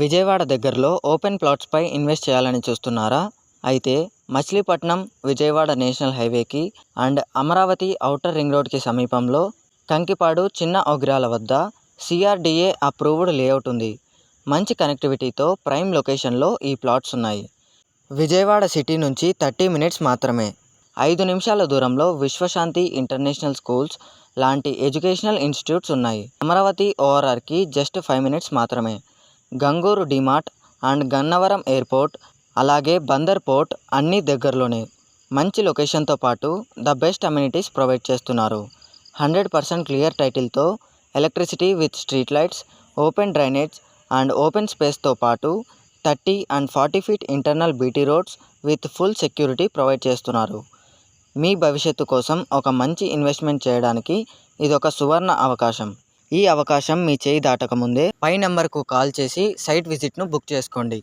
విజయవాడ దగ్గరలో open ప్లాట్స్పై invest చేయాలని చూస్తున్నారా? అయితే మచిలీపట్నం విజయవాడ నేషనల్ హైవేకి అండ్ అమరావతి ఔటర్ రింగ్ రోడ్కి సమీపంలో కంకిపాడు చిన్న ఒగ్రాల వద్ద సిఆర్డిఏ అప్రూవ్డ్ లేఅవుట్ ఉంది. మంచి కనెక్టివిటీతో ప్రైమ్ లొకేషన్లో ఈ ప్లాట్స్ ఉన్నాయి. విజయవాడ సిటీ నుంచి 30 మినిట్స్ మాత్రమే. 5 నిమిషాల దూరంలో విశ్వశాంతి ఇంటర్నేషనల్ స్కూల్స్ లాంటి ఎడ్యుకేషనల్ ఇన్స్టిట్యూట్స్ ఉన్నాయి. అమరావతి ఓఆర్ఆర్కి జస్ట్ 5 మినిట్స్ మాత్రమే. గంగూరు డిమార్ట్ అండ్ గన్నవరం ఎయిర్పోర్ట్, అలాగే బందర్ పోర్ట్ అన్నీ దగ్గరలోనే. మంచి లొకేషన్తో పాటు ద బెస్ట్ అమ్యూనిటీస్ ప్రొవైడ్ చేస్తున్నారు. 100% క్లియర్ టైటిల్తో electricity with street lights, open drainage and open స్పేస్తో పాటు 30 and 40 feet internal BT roads with full security provide చేస్తున్నారు. మీ భవిష్యత్తు కోసం ఒక మంచి ఇన్వెస్ట్మెంట్ చేయడానికి ఇదొక సువర్ణ అవకాశం. ఈ అవకాశం మీ చేయి దాటకముందే పై నెంబర్కు కాల్ చేసి సైట్ విజిట్ను బుక్ చేసుకోండి.